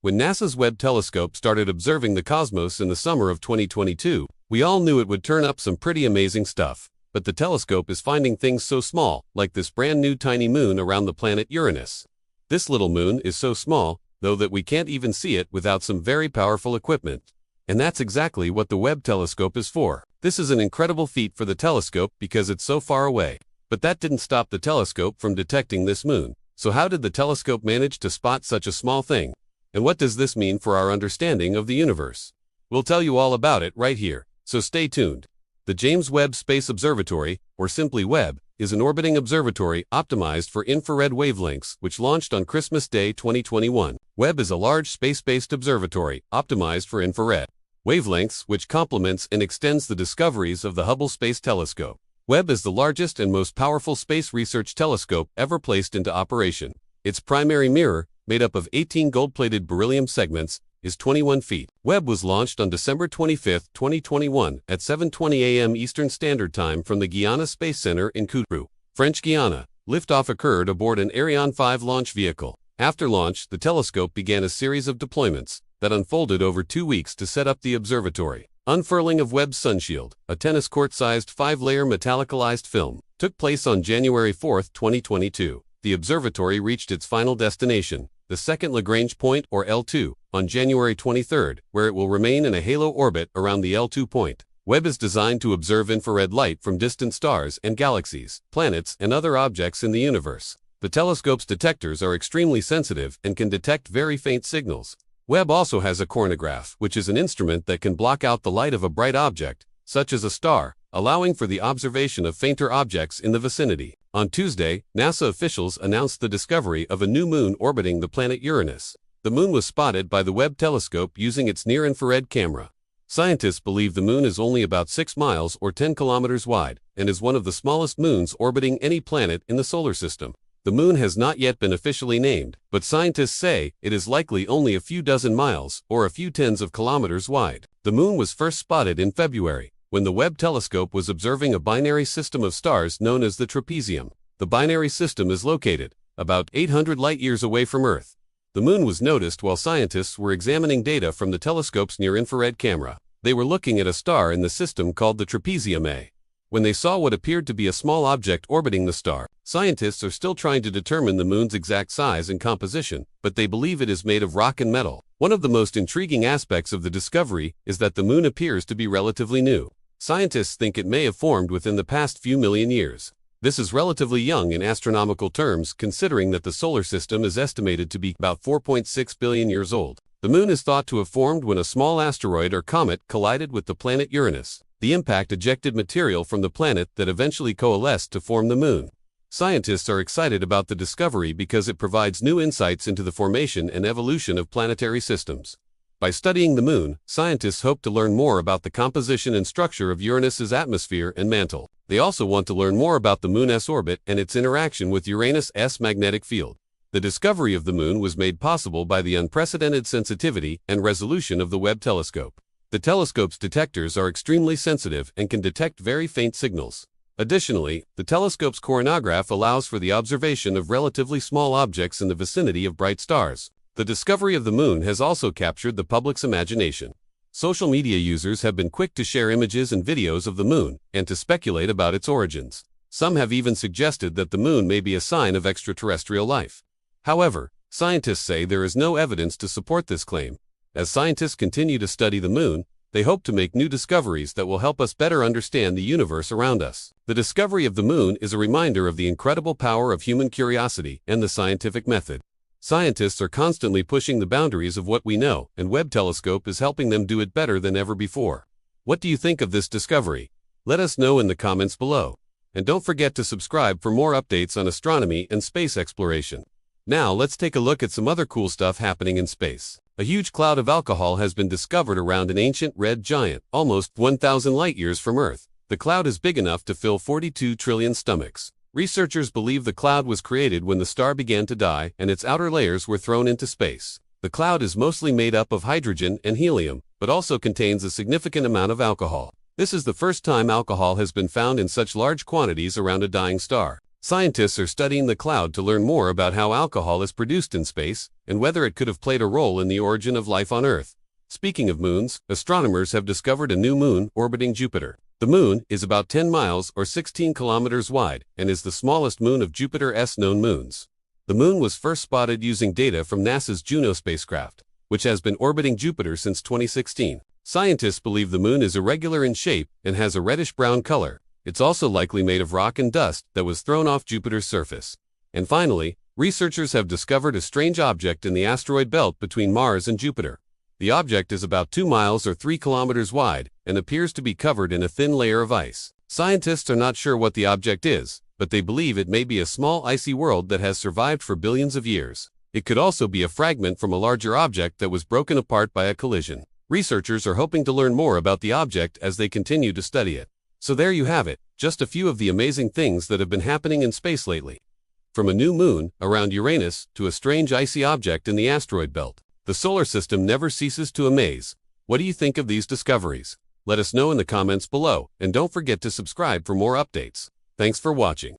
When NASA's Webb telescope started observing the cosmos in the summer of 2022, we all knew it would turn up some pretty amazing stuff. But the telescope is finding things so small, like this brand new tiny moon around the planet Uranus. This little moon is so small, though, that we can't even see it without some very powerful equipment. And that's exactly what the Webb telescope is for. This is an incredible feat for the telescope because it's so far away. But that didn't stop the telescope from detecting this moon. So how did the telescope manage to spot such a small thing? And what does this mean for our understanding of the universe? We'll tell you all about it right here, so stay tuned. The James Webb Space Observatory, or simply Webb, is an orbiting observatory optimized for infrared wavelengths which launched on Christmas Day 2021. Webb is a large space-based observatory optimized for infrared wavelengths which complements and extends the discoveries of the Hubble Space Telescope. Webb is the largest and most powerful space research telescope ever placed into operation. Its primary mirror, made up of 18 gold-plated beryllium segments, is 21 feet. Webb was launched on December 25, 2021 at 7:20 a.m. Eastern Standard Time from the Guiana Space Center in Kourou, French Guiana. Liftoff occurred aboard an Ariane 5 launch vehicle. After launch, the telescope began a series of deployments that unfolded over 2 weeks to set up the observatory. Unfurling of Webb's sunshield, a tennis court-sized 5-layer metallicalized film, took place on January 4, 2022. The observatory reached its final destination, the second Lagrange point, or L2, on January 23, where it will remain in a halo orbit around the L2 point. Webb is designed to observe infrared light from distant stars and galaxies, planets, and other objects in the universe. The telescope's detectors are extremely sensitive and can detect very faint signals. Webb also has a coronagraph, which is an instrument that can block out the light of a bright object, such as a star, allowing for the observation of fainter objects in the vicinity. On Tuesday, NASA officials announced the discovery of a new moon orbiting the planet Uranus. The moon was spotted by the Webb telescope using its near-infrared camera. Scientists believe the moon is only about 6 miles or 10 kilometers wide and is one of the smallest moons orbiting any planet in the solar system. The moon has not yet been officially named, but scientists say it is likely only a few dozen miles or a few tens of kilometers wide. The moon was first spotted in February, when the Webb telescope was observing a binary system of stars known as the trapezium. The binary system is located about 800 light-years away from Earth. The moon was noticed while scientists were examining data from the telescope's near-infrared camera. They were looking at a star in the system called the trapezium A. When they saw what appeared to be a small object orbiting the star, scientists are still trying to determine the moon's exact size and composition, but they believe it is made of rock and metal. One of the most intriguing aspects of the discovery is that the moon appears to be relatively new. Scientists think it may have formed within the past few million years. This is relatively young in astronomical terms, considering that the solar system is estimated to be about 4.6 billion years old. The moon is thought to have formed when a small asteroid or comet collided with the planet Uranus. The impact ejected material from the planet that eventually coalesced to form the moon. Scientists are excited about the discovery because it provides new insights into the formation and evolution of planetary systems. By studying the moon, scientists hope to learn more about the composition and structure of Uranus's atmosphere and mantle. They also want to learn more about the moon's orbit and its interaction with Uranus's magnetic field. The discovery of the moon was made possible by the unprecedented sensitivity and resolution of the Webb telescope. The telescope's detectors are extremely sensitive and can detect very faint signals. Additionally, the telescope's coronagraph allows for the observation of relatively small objects in the vicinity of bright stars. The discovery of the moon has also captured the public's imagination. Social media users have been quick to share images and videos of the moon and to speculate about its origins. Some have even suggested that the moon may be a sign of extraterrestrial life. However, scientists say there is no evidence to support this claim. As scientists continue to study the moon, they hope to make new discoveries that will help us better understand the universe around us. The discovery of the moon is a reminder of the incredible power of human curiosity and the scientific method. Scientists are constantly pushing the boundaries of what we know, and Webb telescope is helping them do it better than ever before. What do you think of this discovery? Let us know in the comments below. And don't forget to subscribe for more updates on astronomy and space exploration. Now let's take a look at some other cool stuff happening in space. A huge cloud of alcohol has been discovered around an ancient red giant, almost 1,000 light-years from Earth. The cloud is big enough to fill 42 trillion stomachs. Researchers believe the cloud was created when the star began to die and its outer layers were thrown into space. The cloud is mostly made up of hydrogen and helium, but also contains a significant amount of alcohol. This is the first time alcohol has been found in such large quantities around a dying star. Scientists are studying the cloud to learn more about how alcohol is produced in space and whether it could have played a role in the origin of life on Earth. Speaking of moons, astronomers have discovered a new moon orbiting Jupiter. The moon is about 10 miles or 16 kilometers wide and is the smallest moon of Jupiter's known moons. The moon was first spotted using data from NASA's Juno spacecraft, which has been orbiting Jupiter since 2016. Scientists believe the moon is irregular in shape and has a reddish-brown color. It's also likely made of rock and dust that was thrown off Jupiter's surface. And finally, researchers have discovered a strange object in the asteroid belt between Mars and Jupiter. The object is about 2 miles or 3 kilometers wide and appears to be covered in a thin layer of ice. Scientists are not sure what the object is, but they believe it may be a small icy world that has survived for billions of years. It could also be a fragment from a larger object that was broken apart by a collision. Researchers are hoping to learn more about the object as they continue to study it. So there you have it, just a few of the amazing things that have been happening in space lately. From a new moon around Uranus to a strange icy object in the asteroid belt, the solar system never ceases to amaze. What do you think of these discoveries? Let us know in the comments below, and don't forget to subscribe for more updates. Thanks for watching.